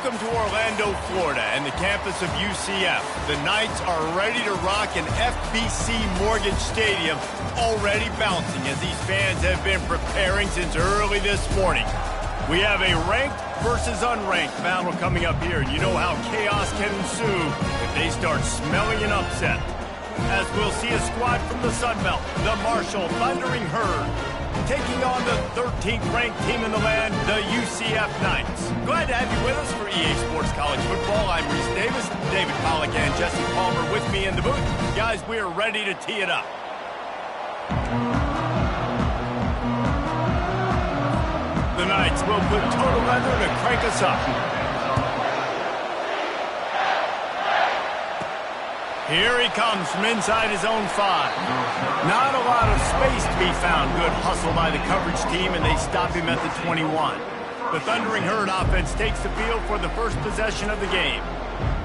Welcome to Orlando, Florida, and the campus of UCF. The Knights are ready to rock an FBC Mortgage Stadium, already bouncing as these fans have been preparing since early this morning. We have a ranked versus unranked battle coming up here, and you know how chaos can ensue if they start smelling an upset. As we'll see a squad from the Sun Belt, the Marshall Thundering Herd, taking on the 13th ranked team in the land, the UCF Knights. Glad to have you with us for EA Sports College Football. I'm Reese Davis, David Pollack and Jesse Palmer with me in the booth. Guys, we are ready to tee it up. The Knights will put total leather to crank us up. Here he comes from inside his own 5. Not a lot of space to be found. Good hustle by the coverage team, and they stop him at the 21. The Thundering Herd offense takes the field for the first possession of the game.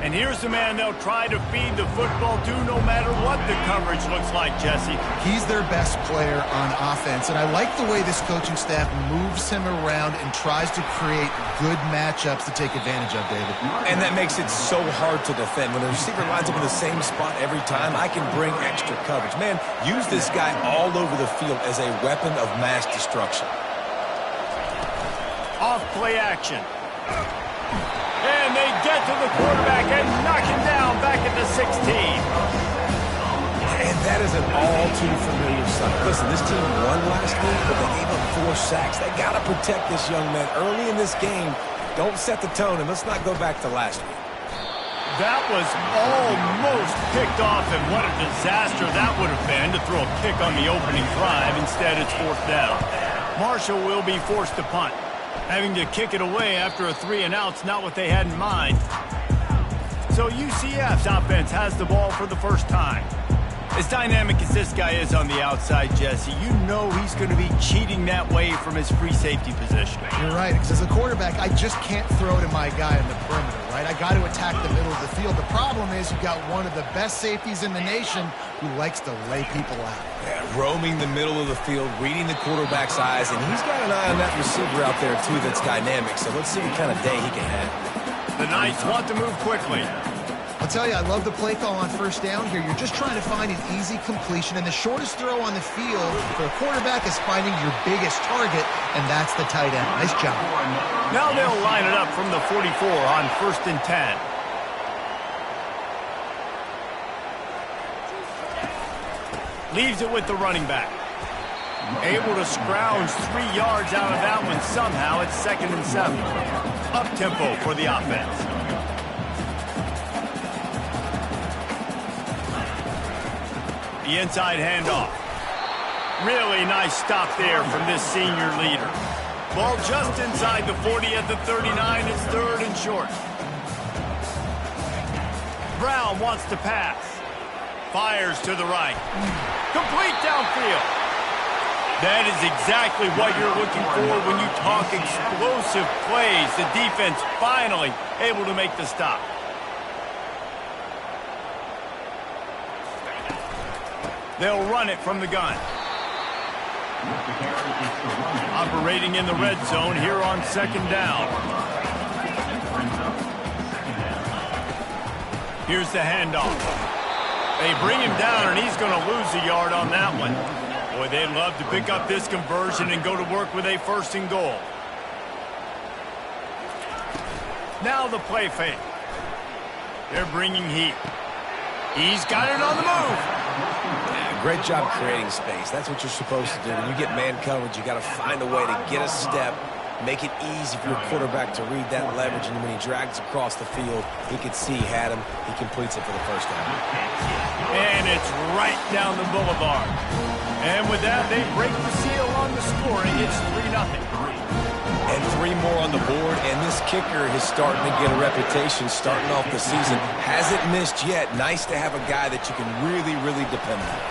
And here's the man they'll try to feed the football to no matter what the coverage looks like, Jesse. He's their best player on offense, and I like the way this coaching staff moves him around and tries to create good matchups to take advantage of, David. And that makes it so hard to defend. When the receiver lines up in the same spot every time, I can bring extra coverage. Man, use this guy all over the field as a weapon of mass destruction. Off play action. And they get to the quarterback and knock him down back at the 16. And that is an all-too-familiar sight. Listen, this team won last week, but they gave up 4 sacks. They got to protect this young man early in this game. Don't set the tone, and let's not go back to last week. That was almost picked off, and what a disaster that would have been to throw a pick on the opening drive. Instead, it's 4th down. Marshall will be forced to punt. Having to kick it away after a 3-and-out's not what they had in mind. So UCF's offense has the ball for the first time. As dynamic as this guy is on the outside, Jesse, you know he's going to be cheating that way from his free safety position. You're right, because as a quarterback, I just can't throw to my guy in the perimeter, right? I got to attack the middle of the field. The problem is you've got one of the best safeties in the nation who likes to lay people out. Yeah, roaming the middle of the field, reading the quarterback's eyes, and he's got an eye on that receiver out there, too, that's dynamic. So let's see what kind of day he can have. The Knights want to move quickly. I'll tell you, I love the play call on first down here. You're just trying to find an easy completion, and the shortest throw on the field for a quarterback is finding your biggest target, and that's the tight end. Nice job. Now they'll line it up from the 44 on 1st and 10. Leaves it with the running back. Able to scrounge 3 yards out of that one somehow. It's 2nd and 7. Up-tempo for the offense. The inside handoff. Really nice stop there from this senior leader. Ball just inside the 40 at the 39. It's 3rd and short. Brown wants to pass. Fires to the right. Complete downfield. That is exactly what you're looking for when you talk explosive plays. The defense finally able to make the stop. They'll run it from the gun. Operating in the red zone here on 2nd down. Here's the handoff. They bring him down, and he's going to lose a yard on that one. Boy, they'd love to pick up this conversion and go to work with a 1st and goal. Now the play fake. They're bringing heat. He's got it on the move. Great job creating space. That's what you're supposed to do. When you get man coverage, you got to find a way to get a step, make it easy for your quarterback to read that leverage, and when he drags across the field, he could see he had him. He completes it for the first down. And it's right down the boulevard. And with that, they break the seal on the scoring. It's 3-0. And 3 more on the board, and this kicker is starting to get a reputation starting off the season. Hasn't missed yet. Nice to have a guy that you can really, really depend on.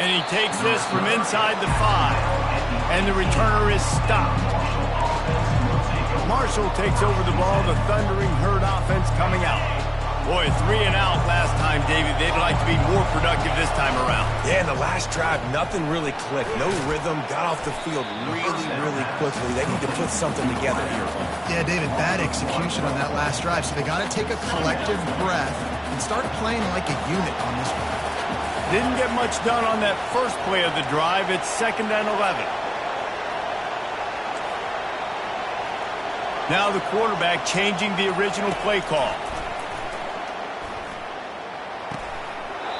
And he takes this from inside the 5. And the returner is stopped. Marshall takes over the ball. The Thundering Herd offense coming out. Boy, 3 and out last time, David. They'd like to be more productive this time around. Yeah, in the last drive, nothing really clicked. No rhythm, got off the field really quickly. They need to put something together here. Yeah, David, bad execution on that last drive, so they got to take a collective breath and start playing like a unit on this one. Didn't get much done on that first play of the drive. It's 2nd and 11. Now the quarterback changing the original play call.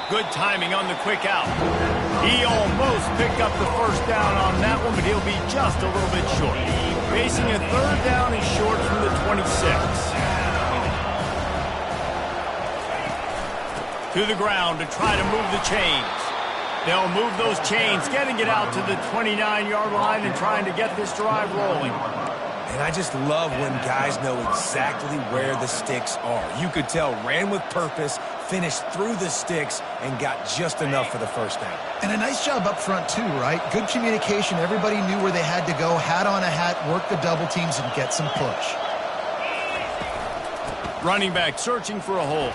Good timing on the quick out. He almost picked up the first down on that one, but he'll be just a little bit short. Facing a 3rd down and short from the 26. To the ground to try to move the chains. They'll move those chains, getting it out to the 29-yard line and trying to get this drive rolling. And I just love when guys know exactly where the sticks are. You could tell, ran with purpose, finished through the sticks, and got just enough for the first down. And a nice job up front, too, right? Good communication. Everybody knew where they had to go, hat on a hat, work the double teams, and get some push. Running back searching for a hole.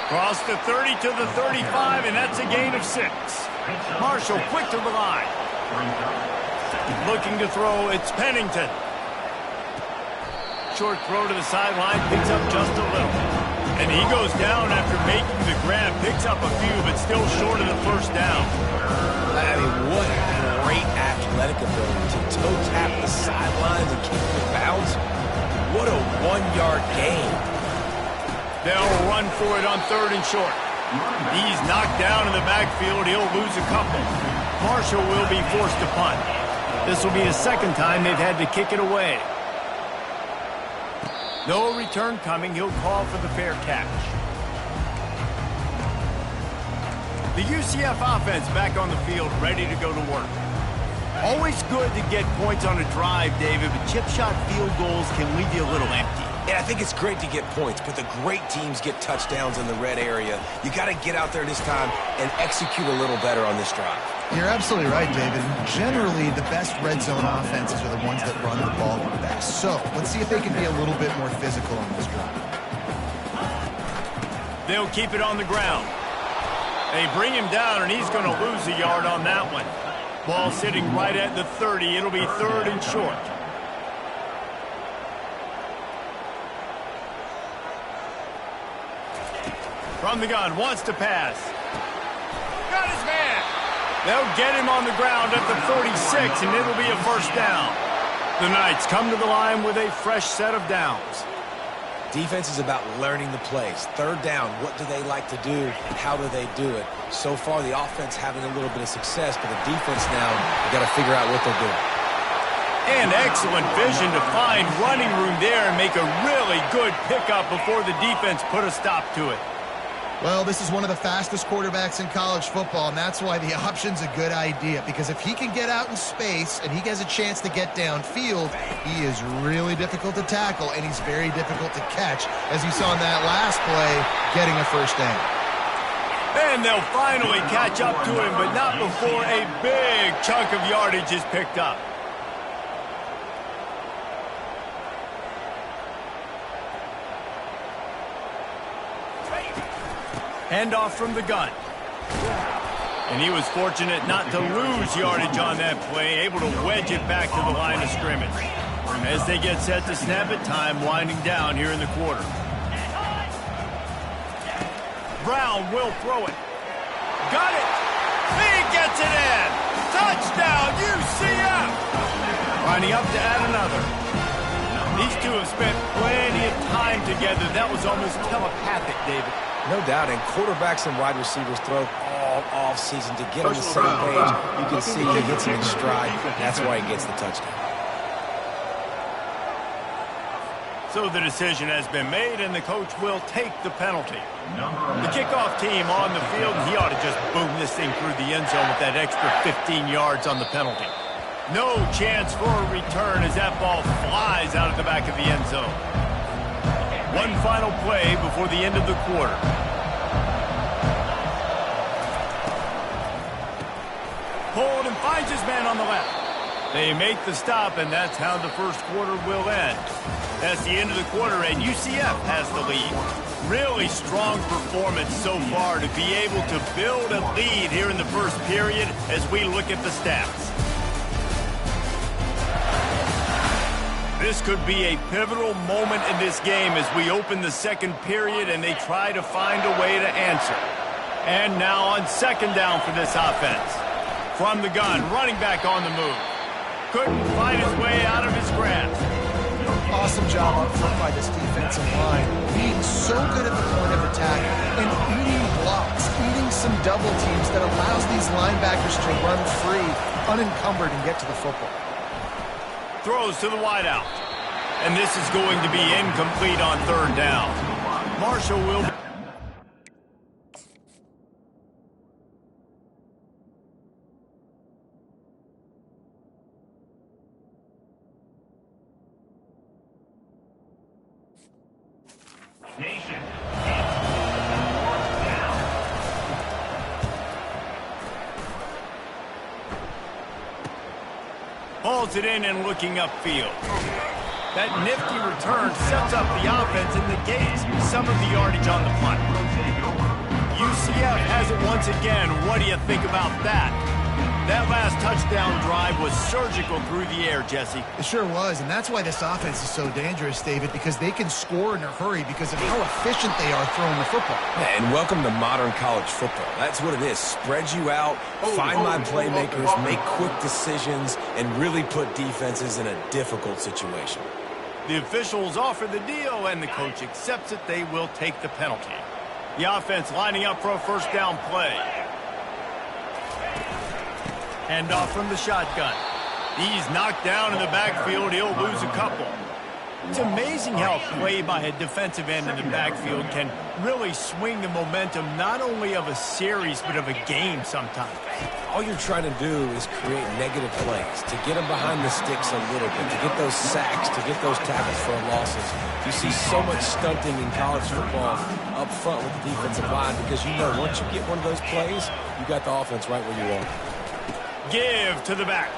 Cross the 30 to the 35, and that's a gain of 6. Marshall quick to the line. Looking to throw, it's Pennington. Short throw to the sideline, picks up just a little. And he goes down after making the grab, picks up a few, but still short of the first down. I mean, what great athletic ability to toe tap the sidelines and keep it in bounds. What a 1-yard gain. They'll run for it on 3rd and short. He's knocked down in the backfield. He'll lose a couple. Marshall will be forced to punt. This will be the 2nd time they've had to kick it away. No return coming. He'll call for the fair catch. The UCF offense back on the field, ready to go to work. Always good to get points on a drive, David, but chip shot field goals can leave you a little empty. Yeah, I think it's great to get points, but the great teams get touchdowns in the red area. You got to get out there this time and execute a little better on this drive. You're absolutely right, David. Generally, the best red zone offenses are the ones that run the ball the best. So, let's see if they can be a little bit more physical on this drive. They'll keep it on the ground. They bring him down, and he's going to lose a yard on that one. Ball sitting right at the 30. It'll be 3rd and short. From the gun, wants to pass. Got his man. They'll get him on the ground at the 46, and it'll be a first down. The Knights come to the line with a fresh set of downs. Defense is about learning the plays. 3rd down, what do they like to do? How do they do it? So far, the offense having a little bit of success, but the defense now, you got to figure out what they're doing. And excellent vision to find running room there and make a really good pickup before the defense put a stop to it. Well, this is one of the fastest quarterbacks in college football, and that's why the option's a good idea. Because if he can get out in space and he has a chance to get downfield, he is really difficult to tackle, and he's very difficult to catch, as you saw in that last play, getting a first down. And they'll finally catch up to him, but not before a big chunk of yardage is picked up. Handoff from the gun. And he was fortunate not to lose yardage on that play, able to wedge it back to the line of scrimmage. As they get set to snap it, time winding down here in the quarter. Brown will throw it. Got it. He gets it in. Touchdown, UCF. Lining up to add another. These two have spent plenty of time together. That was almost telepathic, David. No doubt, and quarterbacks and wide receivers throw all off-season to get on the same page. You can see he hits him in stride. That's why he gets the touchdown. So the decision has been made, and the coach will take the penalty. The kickoff team on the field, and he ought to just boom this thing through the end zone with that extra 15 yards on the penalty. No chance for a return as that ball flies out of the back of the end zone. One final play before the end of the quarter. Pulled and finds his man on the left. They make the stop, and that's how the first quarter will end. That's the end of the quarter, and UCF has the lead. Really strong performance so far to be able to build a lead here in the first period as we look at the stats. This could be a pivotal moment in this game as we open the second period and they try to find a way to answer. And now on second down for this offense. From the gun, running back on the move. Couldn't find his way out of his grasp. Awesome job up front by this defensive line. Being so good at the point of attack and eating blocks, eating some double teams that allows these linebackers to run free, unencumbered, and get to the football. Throws to the wideout. And this is going to be incomplete on third down. Marshall will... Hauls it in and looking upfield. That nifty return sets up the offense and negates some of the yardage on the punt. UCF has it once again. What do you think about that? That last touchdown drive was surgical through the air, Jesse. It sure was, and that's why this offense is so dangerous, David, because they can score in a hurry because of how efficient they are throwing the football. Yeah, and welcome to modern college football. That's what it is. Spread you out, find my playmakers, make quick decisions, and really put defenses in a difficult situation. The officials offer the deal, and the coach accepts it. They will take the penalty. The offense lining up for a first down play. Hand off from the shotgun. He's knocked down in the backfield. He'll lose a couple. It's amazing how a play by a defensive end in the backfield can really swing the momentum not only of a series but of a game sometimes. All you're trying to do is create negative plays, to get them behind the sticks a little bit, to get those sacks, to get those tackles for losses. You see so much stunting in college football up front with the defensive line because you know once you get one of those plays, you got the offense right where you want. Give to the back.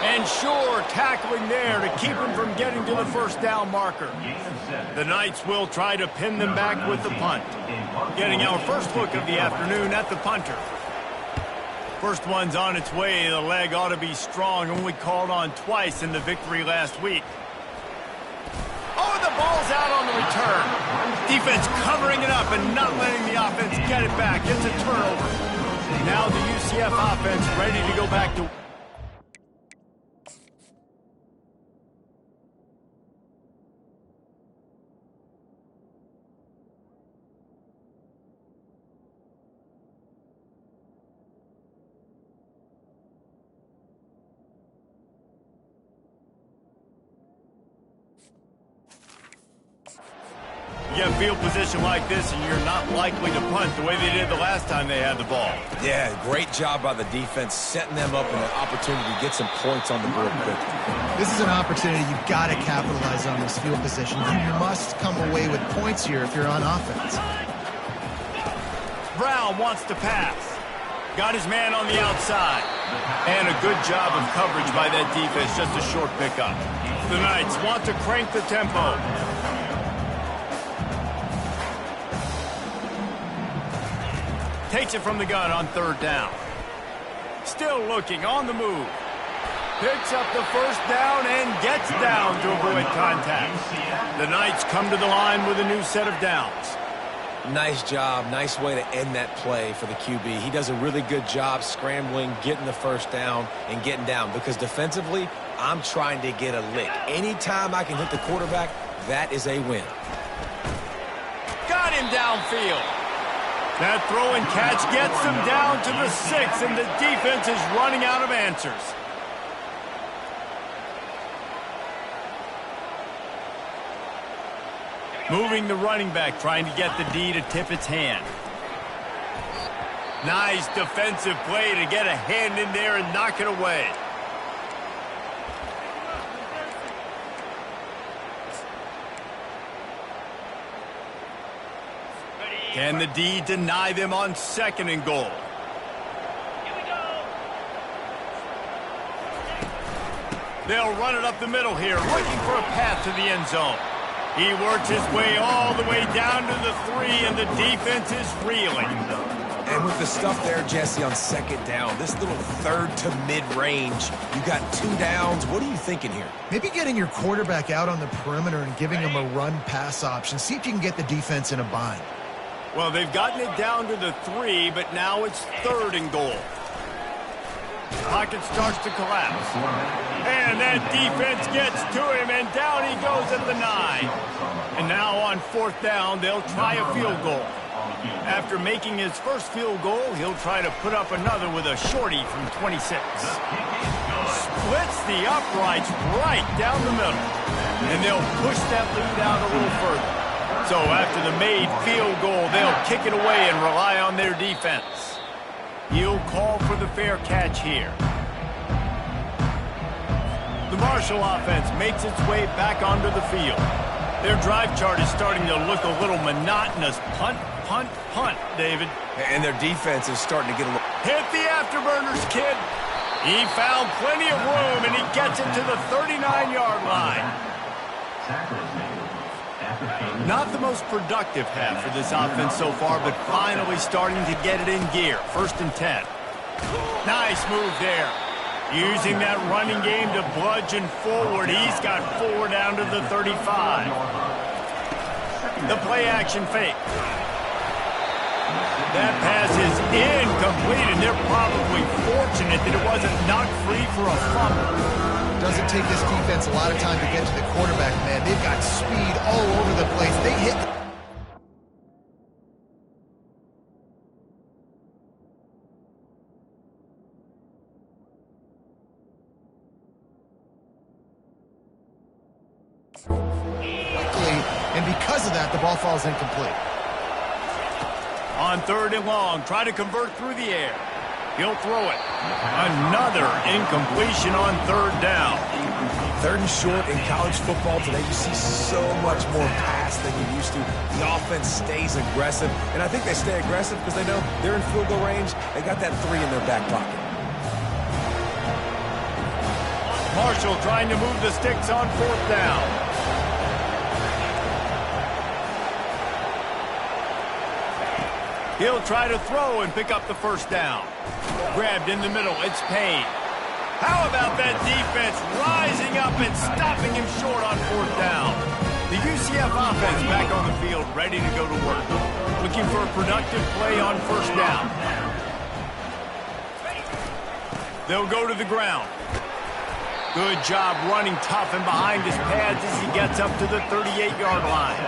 And sure, tackling there to keep him from getting to the first down marker. The Knights will try to pin them back with the punt. Getting our first look of the afternoon at the punter. First one's on its way. The leg ought to be strong. Only called on twice in the victory last week. Oh, and the ball's out on the return. Defense covering it up and not letting the offense get it back. It's a turnover. Now the UCF offense ready to go back to... You get a field position like this, and you're not likely to punt the way they did the last time they had the ball. Yeah, great job by the defense, setting them up in an opportunity to get some points on the board quickly. This is an opportunity you've got to capitalize on this field position. You must come away with points here if you're on offense. Brown wants to pass. Got his man on the outside. And a good job of coverage by that defense, just a short pickup. The Knights want to crank the tempo. Takes it from the gun on third down. Still looking on the move. Picks up the first down and gets down to avoid contact. The Knights come to the line with a new set of downs. Nice job. Nice way to end that play for the QB. He does a really good job scrambling, getting the first down, and getting down. Because defensively, I'm trying to get a lick. Anytime I can hit the quarterback, that is a win. Got him downfield. That throw and catch gets them down to the 6, and the defense is running out of answers. Moving the running back, trying to get the D to tip its hand. Nice defensive play to get a hand in there and knock it away. Can the D deny them on second and goal? They'll run it up the middle here, looking for a path to the end zone. He works his way all the way down to the 3, and the defense is reeling. And with the stuff there, Jesse, on second down, this little third to mid-range, you got 2 downs. What are you thinking here? Maybe getting your quarterback out on the perimeter and giving him a run-pass option. See if you can get the defense in a bind. Well, they've gotten it down to the 3, but now it's 3rd and goal. Pocket starts to collapse. And that defense gets to him, and down he goes at the 9. And now on 4th down, they'll try a field goal. After making his first field goal, he'll try to put up another with a shorty from 26. Splits the uprights right down the middle. And they'll push that lead out a little further. So after the made field goal, they'll kick it away and rely on their defense. He'll call for the fair catch here. The Marshall offense makes its way back onto the field. Their drive chart is starting to look a little monotonous. Punt, punt, punt, David. And their defense is starting to get a little... Hit the afterburners, kid. He found plenty of room, and he gets it to the 39-yard line. Not the most productive half for this offense so far, but finally starting to get it in gear. 1st and 10. Nice move there. Using that running game to bludgeon forward. He's got 4 down to the 35. The play-action fake. That pass is incomplete, and they're probably fortunate that it wasn't knocked free for a fumble. Doesn't take this defense a lot of time to get to the quarterback, man. They've got speed all over the place. They hit... quickly, and because of that, the ball falls incomplete. On 3rd and long, try to convert through the air. He'll throw it. Another incompletion on 3rd down. 3rd and short in college football today, you see so much more pass than you used to. The offense stays aggressive, and I think they stay aggressive because they know they're in field goal range. They got that 3 in their back pocket. Marshall trying to move the sticks on 4th down. He'll try to throw and pick up the 1st down. Grabbed in the middle, it's Payne. How about that defense rising up and stopping him short on 4th down? The UCF offense back on the field, ready to go to work. Looking for a productive play on 1st down. They'll go to the ground. Good job running tough and behind his pads as he gets up to the 38-yard line.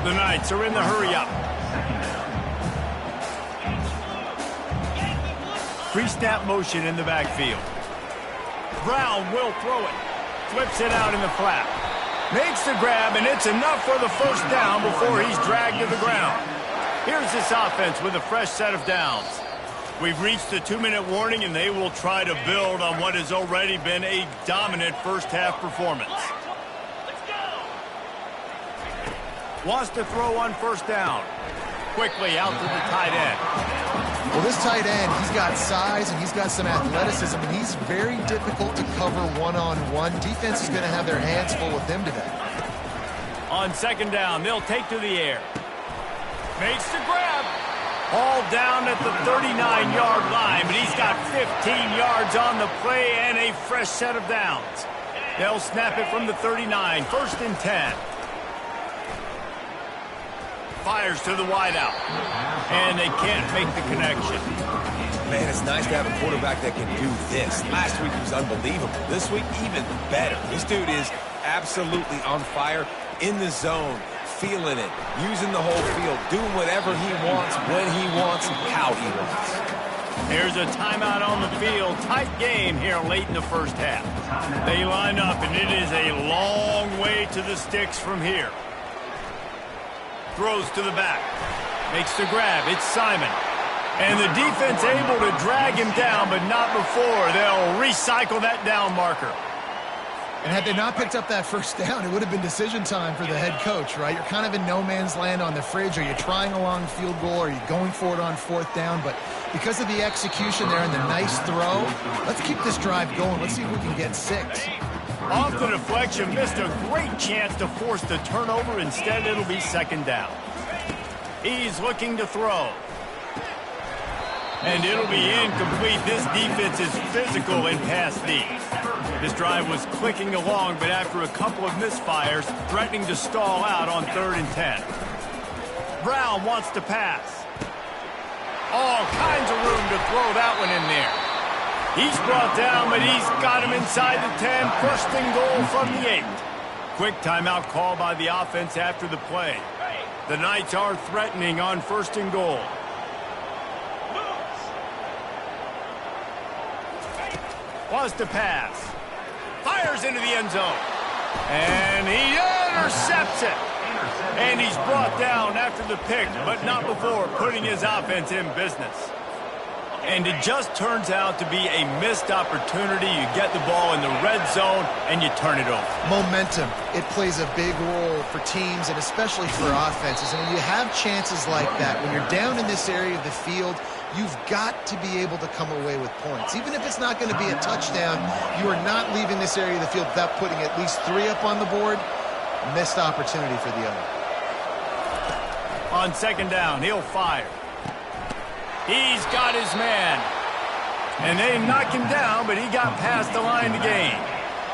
The Knights are in the hurry-up. Pre-snap motion in the backfield. Brown will throw it. Flips it out in the flat. Makes the grab, and it's enough for the 1st down before he's dragged to the ground. Here's this offense with a fresh set of downs. We've reached the 2-minute warning, and they will try to build on what has already been a dominant first-half performance. Wants to throw on 1st down. Quickly out to the tight end. Well, this tight end, he's got size and he's got some athleticism, and he's very difficult to cover one-on-one. Defense is going to have their hands full with him today. On 2nd down, they'll take to the air. Makes the grab. All down at the 39-yard line, but he's got 15 yards on the play and a fresh set of downs. They'll snap it from the 39, 1st and 10. Fires to the wideout, and they can't make the connection. Man, it's nice to have a quarterback that can do this. Last week he was unbelievable. This week, even better. This dude is absolutely on fire, in the zone, feeling it, using the whole field, doing whatever he wants, when he wants, how he wants. Here's a timeout on the field. Tight game here late in the 1st half. They line up, and it is a long way to the sticks from here. Throws to the back. Makes the grab. It's Simon. And the defense able to drag him down, but not before. They'll recycle that down marker. And had they not picked up that 1st down, it would have been decision time for the head coach, right? You're kind of in no man's land on the fridge. Are you trying a long field goal? Are you going for it on 4th down? But because of the execution there and the nice throw, let's keep this drive going. Let's see if we can get 6. Off the deflection, missed a great chance to force the turnover. Instead, it'll be second down. He's looking to throw. And it'll be incomplete. This defense is physical in pass D. This drive was clicking along, but after a couple of misfires, threatening to stall out on 3rd and 10. Brown wants to pass. All kinds of room to throw that one in there. He's brought down, but he's got him inside the 10. First and goal from the 8. Quick timeout call by the offense after the play. The Knights are threatening on 1st and goal. Wants to pass. Fires into the end zone. And he intercepts it. And he's brought down after the pick, but not before putting his offense in business. And it just turns out to be a missed opportunity. You get the ball in the red zone, and you turn it over. Momentum. It plays a big role for teams and especially for offenses. And when you have chances like that, when you're down in this area of the field, you've got to be able to come away with points. Even if it's not going to be a touchdown, you are not leaving this area of the field without putting at least 3 up on the board. Missed opportunity for the owner. On 2nd down, he'll fire. He's got his man. And they knock him down, but he got past the line to gain.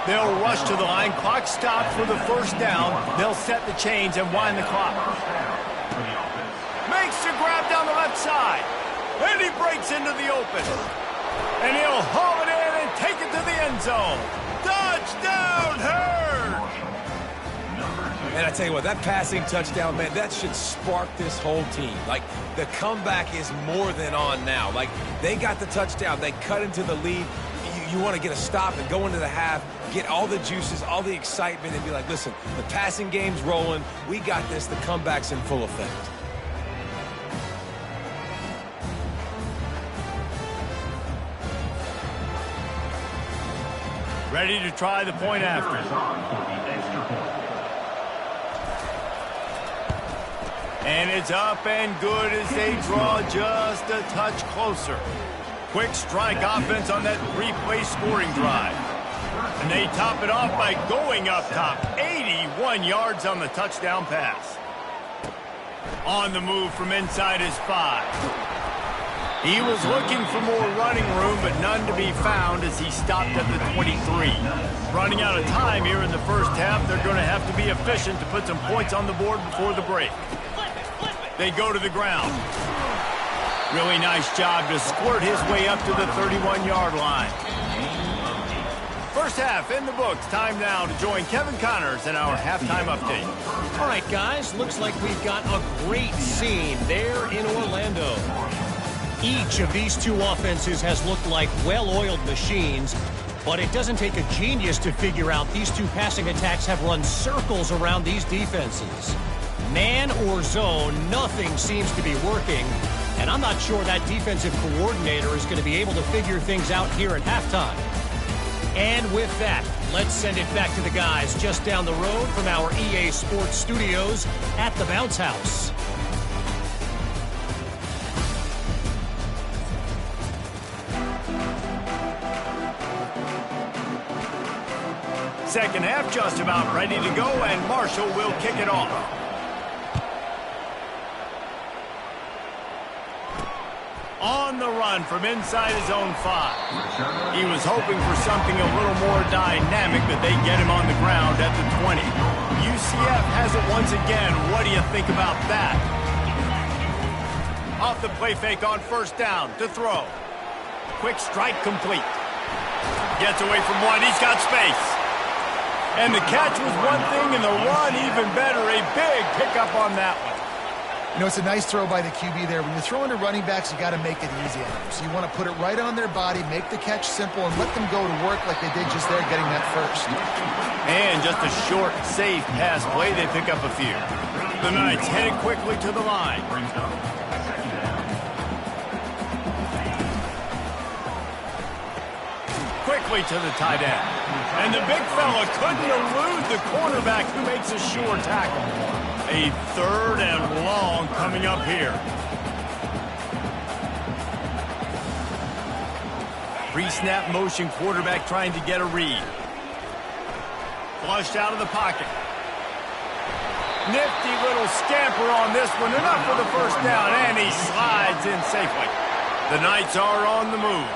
They'll rush to the line. Clock stopped for the 1st down. They'll set the chains and wind the clock. Makes the grab down the left side. And he breaks into the open. And he'll haul it in and take it to the end zone. Touchdown, Herd! And I tell you what, that passing touchdown, man, that should spark this whole team. Like, the comeback is more than on now. Like, they got the touchdown. They cut into the lead. You want to get a stop and go into the half, get all the juices, all the excitement, and be like, listen, the passing game's rolling. We got this. The comeback's in full effect. Ready to try the point after. And it's up and good as they draw just a touch closer. Quick strike offense on that 3-play scoring drive. And they top it off by going up top. 81 yards on the touchdown pass. On the move from inside his 5. He was looking for more running room, but none to be found as he stopped at the 23. Running out of time here in the first half, they're going to have to be efficient to put some points on the board before the break. They go to the ground. Really nice job to squirt his way up to the 31-yard line. First half in the books. Time now to join Kevin Connors in our halftime update. All right, guys, looks like we've got a great scene there in Orlando. Each of these two offenses has looked like well-oiled machines, but it doesn't take a genius to figure out these two passing attacks have run circles around these defenses. Man or zone, nothing seems to be working, and I'm not sure that defensive coordinator is going to be able to figure things out here at halftime. And with that, let's send it back to the guys just down the road from our EA Sports Studios at the Bounce House. Second half just about ready to go, and Marshall will kick it off. On the run from inside his own 5. He was hoping for something a little more dynamic, but they get him on the ground at the 20. UCF has it once again. What do you think about that? Off the play fake on 1st down to throw. Quick strike complete. Gets away from one. He's got space. And the catch was one thing, and the run even better. A big pickup on that one. You know, it's a nice throw by the QB there. When you're throwing to running backs, you got to make it easy on them. So you want to put it right on their body, make the catch simple, and let them go to work like they did just there getting that first. And just a short, safe pass play. They pick up a few. The Knights headed quickly to the line. Quickly to the tight end. And the big fella couldn't elude the cornerback who makes a sure tackle. A 3rd and long coming up here. Pre-snap motion quarterback trying to get a read. flushed out of the pocket. Nifty little scamper on this one. Enough for the first down, and he slides in safely. The Knights are on the move.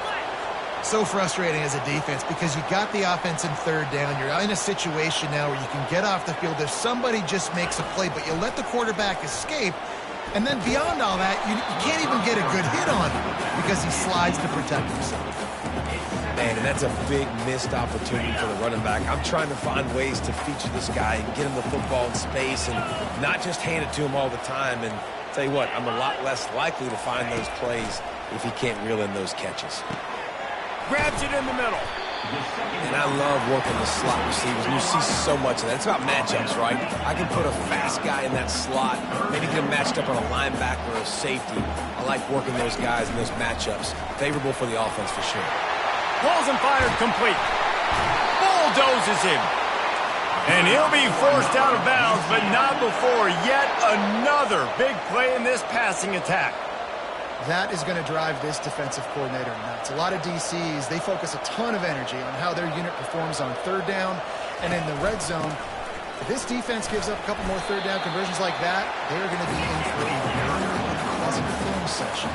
So frustrating as a defense because you got the offense in third down. You're in a situation now where you can get off the field if somebody just makes a play, but you let the quarterback escape. And then beyond all that, you can't even get a good hit on him because he slides to protect himself. Man, and that's a big missed opportunity for the running back. I'm trying to find ways to feature this guy and get him the football in space and not just hand it to him all the time. And tell you what, I'm a lot less likely to find those plays if he can't reel in those catches. Grabs it in the middle. And I love working the slot receivers. You see so much of that. It's about matchups, right? I can put a fast guy in that slot, maybe get him matched up on a linebacker or a safety. I like working those guys in those matchups. Favorable for the offense for sure. Pulls and fired complete. Bulldozes him. And he'll be forced out of bounds, but not before yet another big play in this passing attack. That is going to drive this defensive coordinator nuts. A lot of DCs, they focus a ton of energy on how their unit performs on third down and in the red zone. If this defense gives up a couple more third down conversions like that, they're going to be in for a very pleasant film session.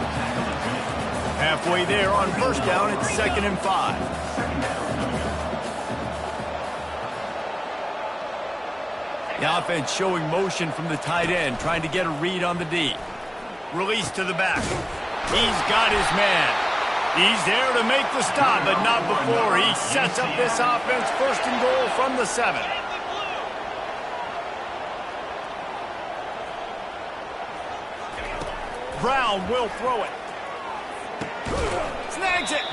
Halfway there on first down, it's 2nd and 5. The offense showing motion from the tight end, trying to get a read on the D. Release to the back. He's got his man. He's there to make the stop, but not before he sets up this offense 1st and goal from the 7. Brown will throw it. Snags it.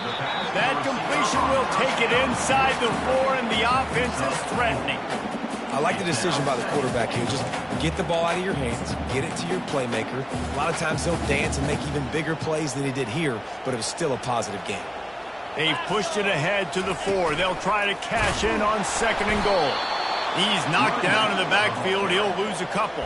That completion will take it inside the 4, and the offense is threatening. I like the decision by the quarterback here. Just get the ball out of your hands, get it to your playmaker. A lot of times he'll dance and make even bigger plays than he did here, but it was still a positive game. They've pushed it ahead to the 4. They'll try to cash in on 2nd and goal. He's knocked down in the backfield. He'll lose a couple.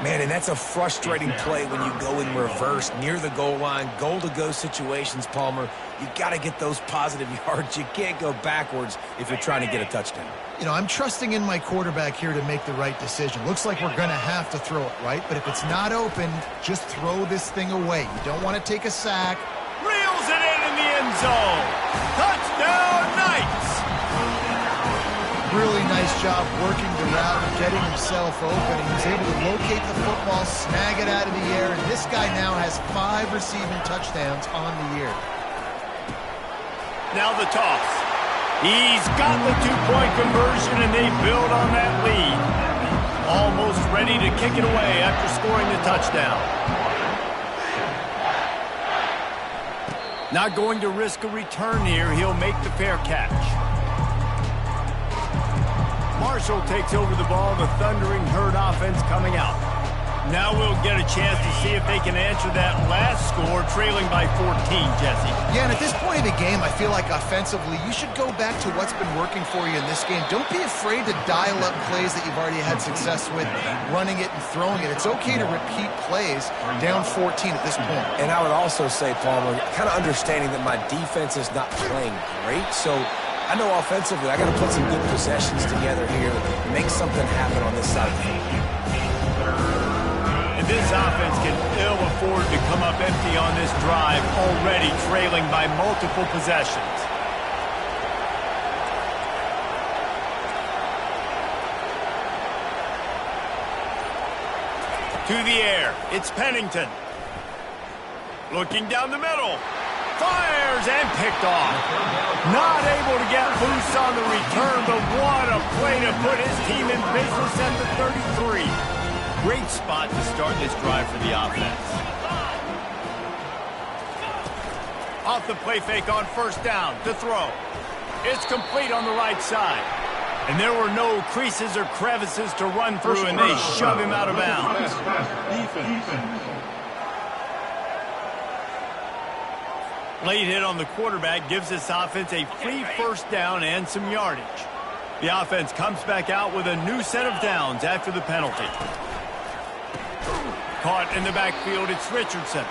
Man, and that's a frustrating play when you go in reverse near the goal line, goal-to-go situations, Palmer. You got to get those positive yards. You can't go backwards if you're trying to get a touchdown. You know, I'm trusting in my quarterback here to make the right decision. Looks like we're going to have to throw it, right? But if it's not open, just throw this thing away. You don't want to take a sack. Reels it in the end zone. Touchdown, Knights! Really nice job working the route and getting himself open. He was able to locate the football, snag it out of the air, and this guy now has 5 receiving touchdowns on the year. Now the toss. He's got the 2-point conversion, and they build on that lead. Almost ready to kick it away after scoring the touchdown. Not going to risk a return here. He'll make the fair catch. Marshall takes over the ball. The Thundering Herd offense coming out. Now we'll get a chance to see if they can answer that last score, trailing by 14, Jesse. Yeah, and at this point of the game, I feel like offensively, you should go back to what's been working for you in this game. Don't be afraid to dial up plays that you've already had success with, running it and throwing it. It's okay to repeat plays down 14 at this point. And I would also say, Palmer, kind of understanding that my defense is not playing great, so I know offensively I got to put some good possessions together here and make something happen on this side of the field. And this offense can ill afford to come up empty on this drive, already trailing by multiple possessions. To the air, it's Pennington. Looking down the middle. Fires and picked off. Not able to get loose on the return, but what a play to put his team in business at the 33. Great spot to start this drive for the offense. Off the play fake on first down to throw. It's complete on the right side. And there were no creases or crevices to run through, and they shove him out of bounds. Late hit on the quarterback gives this offense a free first down and some yardage. The offense comes back out with a new set of downs after the penalty. Caught in the backfield, it's Richardson.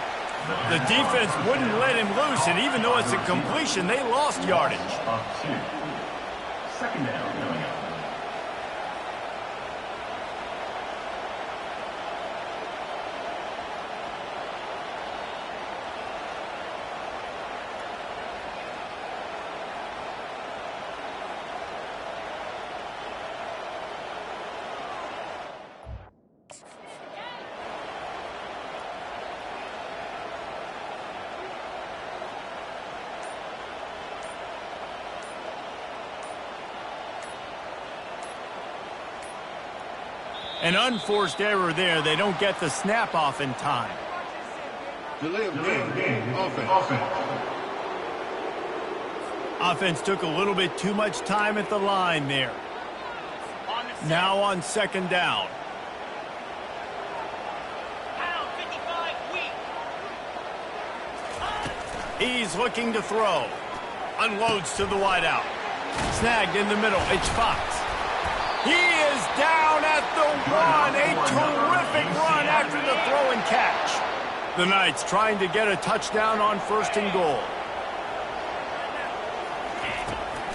The defense wouldn't let him loose, and even though it's a completion, they lost yardage. Second down coming up. An unforced error there. They don't get the snap off in time. Delay of game. Offense. Offense took a little bit too much time at the line there. Now on second down. He's looking to throw. Unloads to the wideout. Snagged in the middle. It's Fox. He is down at the 1. A terrific run after the throw and catch. The Knights trying to get a touchdown on 1st and goal.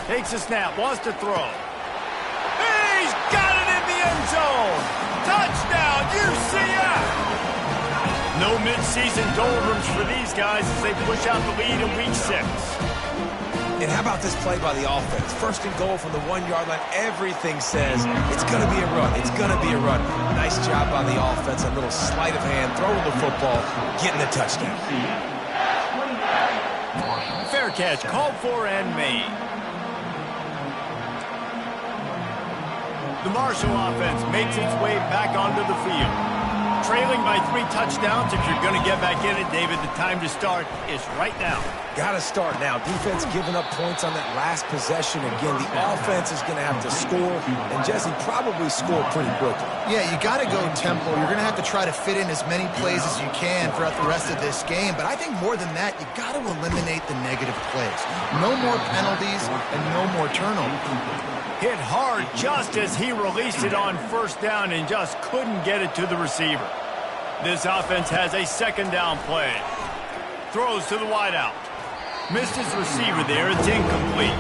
Takes a snap. Wants to throw. He's got it in the end zone. Touchdown, UCF. No mid-season doldrums for these guys as they push out the lead in week 6. And how about this play by the offense? 1st and goal from the 1-yard line. Everything says it's going to be a run. It's going to be a run. Nice job by the offense. A little sleight of hand, throwing the football, getting the touchdown. Fair catch, called for and made. The Marshall offense makes its way back onto the field. Trailing by 3 touchdowns. If you're going to get back in it, David, the time to start is right now. Got to start now. Defense giving up points on that last possession. Again, the offense is going to have to score, and Jesse probably score pretty quickly. Yeah, you got to go tempo. You're going to have to try to fit in as many plays as you can throughout the rest of this game. But I think more than that, you got to eliminate the negative plays. No more penalties and no more turnovers. Hit hard just as he released it on 1st down and just couldn't get it to the receiver. This offense has a 2nd down play. Throws to the wideout. Missed his receiver there. It's incomplete.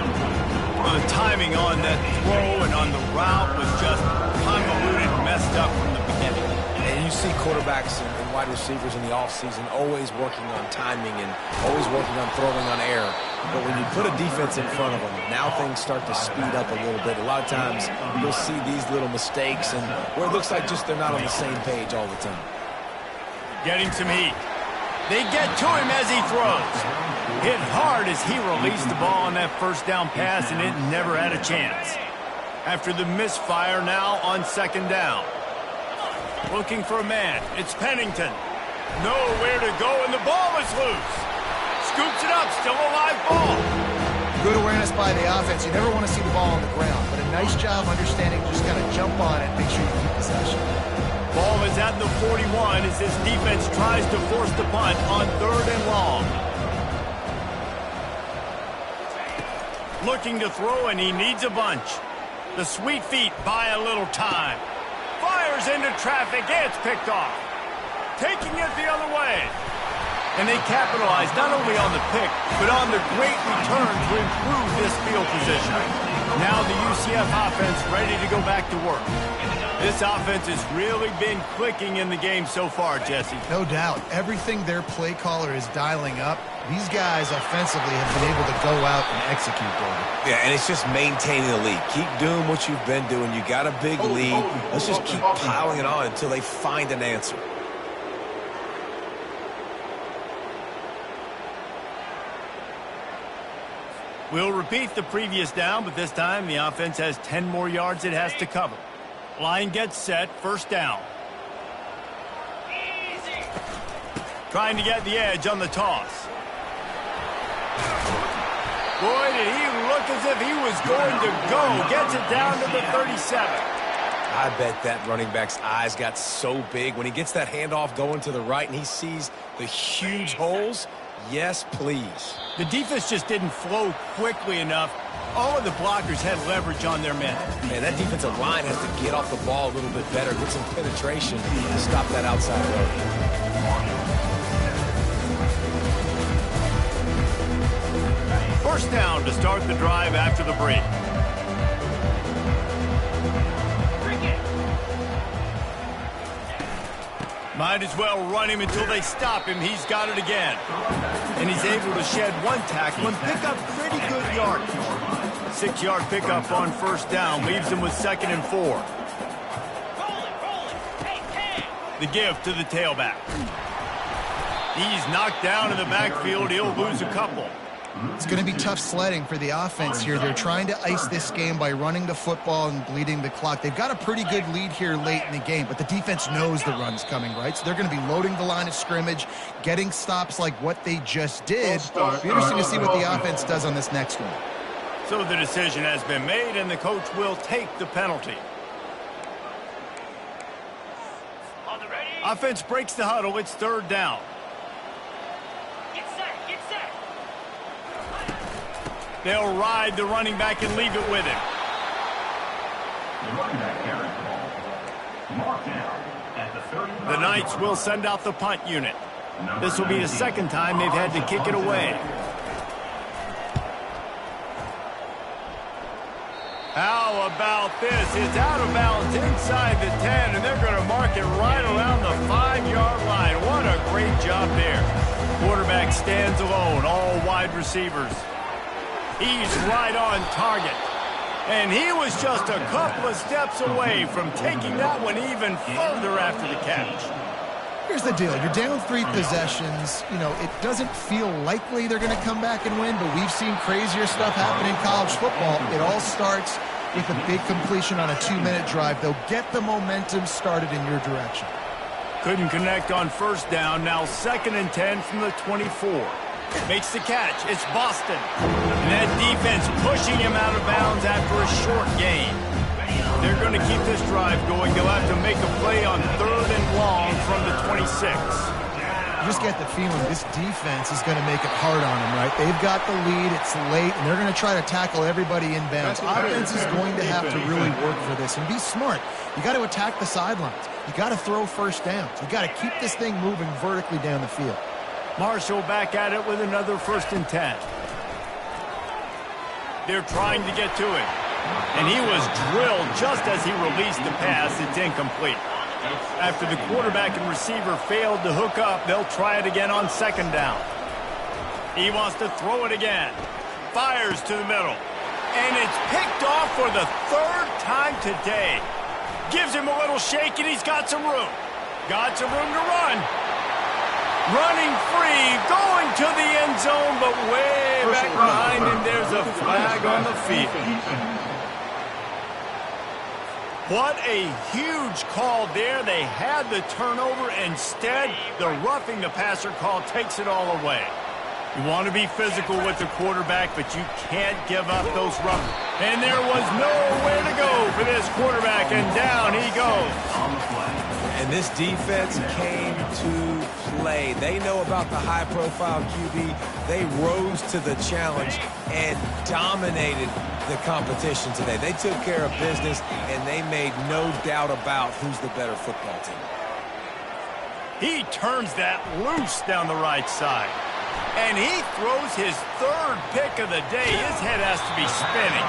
Well, the timing on that throw and on the route was just convoluted, messed up from the beginning. And you see quarterbacks and wide receivers in the offseason always working on timing and always working on throwing on air. But when you put a defense in front of them, now things start to speed up a little bit. A lot of times you'll see these little mistakes and where it looks like just they're not on the same page all the time. Getting some heat. They get to him as he throws. Hit hard as he released the ball on that 1st down pass, and it never had a chance. After the misfire, now on 2nd down. Looking for a man. It's Pennington. Nowhere to go, and the ball is loose. Scoops it up. Still a live ball. Good awareness by the offense. You never want to see the ball on the ground, but a nice job understanding just kind of jump on it and make sure you keep possession. Ball is at the 41 as this defense tries to force the punt on 3rd and long. Looking to throw, and he needs a bunch. The sweet feet buy a little time. Fires into traffic. It's picked off. Taking it the other way. And they capitalize not only on the pick, but on the great return to improve this field position. Now the UCF offense ready to go back to work. This offense has really been clicking in the game so far, Jesse. No doubt. Everything their play caller is dialing up, these guys offensively have been able to go out and execute, David. Yeah, and it's just maintaining the lead. Keep doing what you've been doing. You got a big lead. Let's just keep piling it on until they find an answer. We'll repeat the previous down, but this time the offense has 10 more yards it has to cover. Line gets set, 1st down. Easy. Trying to get the edge on the toss. Boy, did he look as if he was going to go. Gets it down to the 37. I bet that running back's eyes got so big when he gets that handoff going to the right and he sees the huge holes. Yes, please. The defense just didn't flow quickly enough. All of the blockers had leverage on their men. Man, that defensive line has to get off the ball a little bit better, get some penetration to stop that outside road. First down to start the drive after the break. Might as well run him until they stop him. He's got it again. And he's able to shed one tackle and pick up pretty good yardage. 6-yard pickup on 1st down leaves him with 2nd and 4. The give to the tailback. He's knocked down in the backfield. He'll lose a couple. It's going to be tough sledding for the offense here. They're trying to ice this game by running the football and bleeding the clock. They've got a pretty good lead here late in the game, but the defense knows the run's coming, right? So they're going to be loading the line of scrimmage, getting stops like what they just did. It'll be interesting to see what the offense does on this next one. So the decision has been made, and the coach will take the penalty. Offense breaks the huddle. It's third down. Get set, get set. They'll ride the running back and leave it with him. The Knights will send out the punt unit. This will be the second time they've had to kick it away. How about this? It's out of bounds inside the 10, and they're going to mark it right around the 5-yard line. What a great job there. Quarterback stands alone, all wide receivers. He's right on target. And he was just a couple of steps away from taking that one even further after the catch. Here's the deal. You're down 3 possessions. You know, it doesn't feel likely they're going to come back and win, but we've seen crazier stuff happen in college football. It all starts with a big completion on a 2-minute drive. They'll get the momentum started in your direction. Couldn't connect on first down. Now 2nd and 10 from the 24. Makes the catch. It's Boston. And that defense pushing him out of bounds after a short gain. They're going to keep this drive going. They'll have to make a play on 3rd and long from the 26. You just get the feeling this defense is going to make it hard on them, right? They've got the lead. It's late, and they're going to try to tackle everybody in bounds. Offense is going to have to really work for this and be smart. You got to attack the sidelines. You got to throw first downs. You got to keep this thing moving vertically down the field. Marshall back at it with another 1st and 10. They're trying to get to him. And he was drilled just as he released the pass. It's incomplete. After the quarterback and receiver failed to hook up, they'll try it again on 2nd down. He wants to throw it again. Fires to the middle. And it's picked off for the 3rd time today. Gives him a little shake, and he's got some room. Got some room to run. Running free, going to the end zone, but way back behind him, there's a flag on the field. What a huge call there. They had the turnover. Instead, the roughing the passer call takes it all away. You want to be physical with the quarterback, but you can't give up those roughs. And there was nowhere to go for this quarterback, and down he goes. And this defense came to play. They know about the high-profile QB. They rose to the challenge and dominated the competition today. They took care of business, and they made no doubt about who's the better football team. He turns that loose down the right side. And he throws his 3rd pick of the day. His head has to be spinning.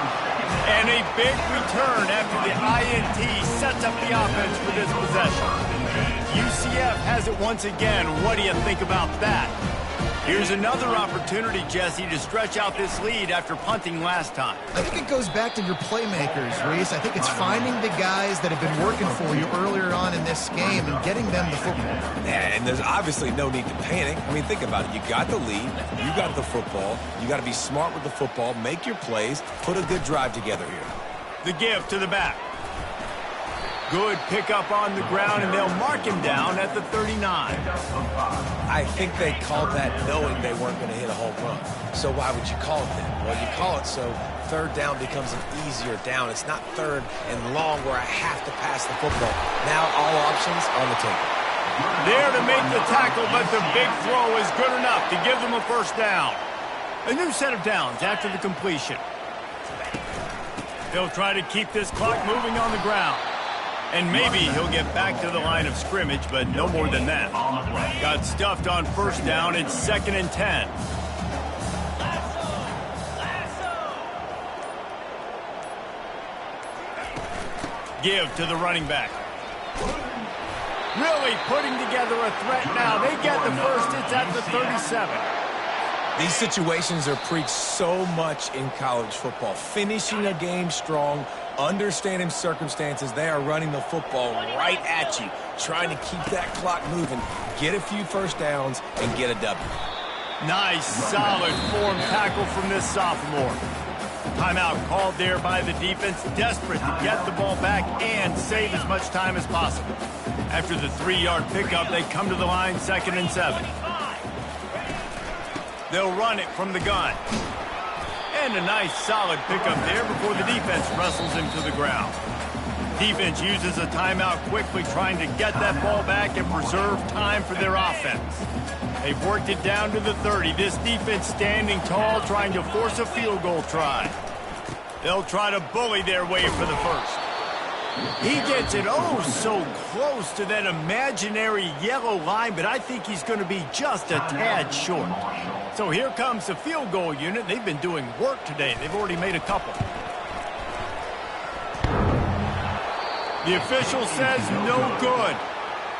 And a big return after the INT sets up the offense for this possession. UCF has it once again. What do you think about that? Here's another opportunity, Jesse, to stretch out this lead after punting last time. I think it goes back to your playmakers, Reese. I think it's finding the guys that have been working for you earlier on in this game and getting them the football. Yeah, and there's obviously no need to panic. I mean, think about it. You got the lead. You got the football. You got to be smart with the football. Make your plays. Put a good drive together here. The give to the back. Good pickup on the ground, and they'll mark him down at the 39. I think they called that knowing they weren't going to hit a home run. So why would you call it that? Well, you call it so 3rd down becomes an easier down. It's not 3rd and long where I have to pass the football. Now all options on the table. There to make the tackle, but the big throw is good enough to give them a 1st down. A new set of downs after the completion. They'll try to keep this clock moving on the ground. And maybe he'll get back to the line of scrimmage, but no more than that. Got stuffed on 1st down. It's 2nd and 10. Give to the running back. Really putting together a threat now. They get the 1st. It's at the 37. These situations are preached so much in college football. Finishing a game strong, understanding circumstances. They are running the football right at you, trying to keep that clock moving, get a few 1st downs, and get a W. Nice, solid form tackle from this sophomore. Timeout called there by the defense, desperate to get the ball back and save as much time as possible. After the 3-yard pickup, they come to the line 2nd and 7. They'll run it from the gun. And a nice solid pickup there before the defense wrestles him to the ground. Defense uses a timeout quickly, trying to get that ball back and preserve time for their offense. They've worked it down to the 30. This defense standing tall, trying to force a field goal try. They'll try to bully their way for the first. He gets it so close to that imaginary yellow line, but I think he's going to be just a tad short. So here comes the field goal unit. They've been doing work today. They've already made a couple. The official says no good.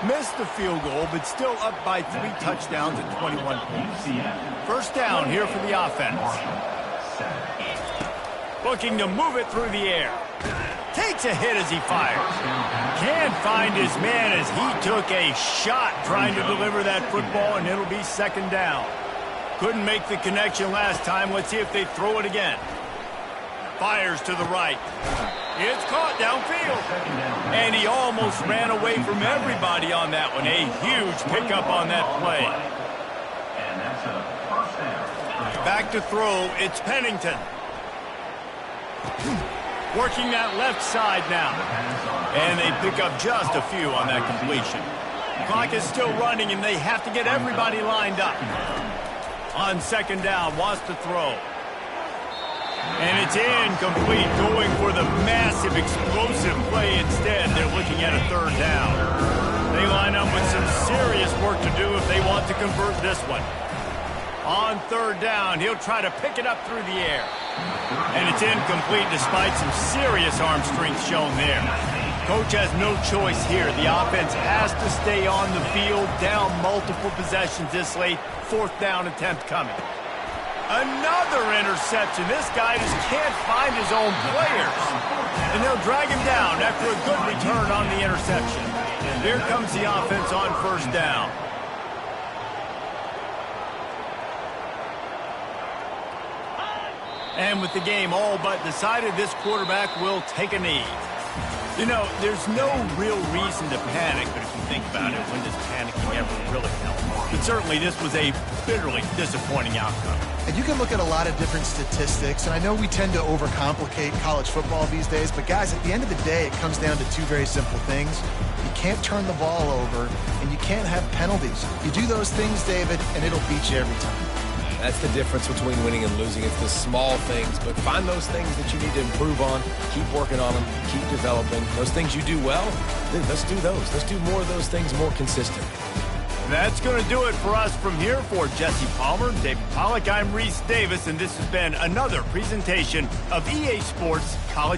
Missed the field goal, but still up by 3 touchdowns and 21 points. First down here for the offense. Looking to move it through the air. Takes a hit as he fires. Can't find his man as he took a shot trying to deliver that football, and it'll be 2nd down. Couldn't make the connection last time. Let's see if they throw it again. Fires to the right. It's caught downfield. And he almost ran away from everybody on that one. A huge pickup on that play. Back to throw. It's Pennington. Working that left side now. And they pick up just a few on that completion. Clock is still running, and they have to get everybody lined up. On 2nd down, wants to throw. And it's incomplete, going for the massive, explosive play instead. They're looking at a 3rd down. They line up with some serious work to do if they want to convert this one. On 3rd down, he'll try to pick it up through the air. And it's incomplete despite some serious arm strength shown there. Coach has no choice here. The offense has to stay on the field, down multiple possessions this late. 4th down attempt coming. Another interception. This guy just can't find his own players. And they'll drag him down after a good return on the interception. Here comes the offense on 1st down. And with the game all but decided, this quarterback will take a knee. You know, there's no real reason to panic, but if you think about it, when does panicking ever really help? But certainly this was a bitterly disappointing outcome. And you can look at a lot of different statistics, and I know we tend to overcomplicate college football these days, but guys, at the end of the day, it comes down to 2 very simple things. You can't turn the ball over, and you can't have penalties. You do those things, David, and it'll beat you every time. That's the difference between winning and losing. It's the small things, but find those things that you need to improve on. Keep working on them. Keep developing. Those things you do well, then let's do those. Let's do more of those things more consistent. That's going to do it for us from here. For Jesse Palmer, David Pollack, I'm Reese Davis, and this has been another presentation of EA Sports College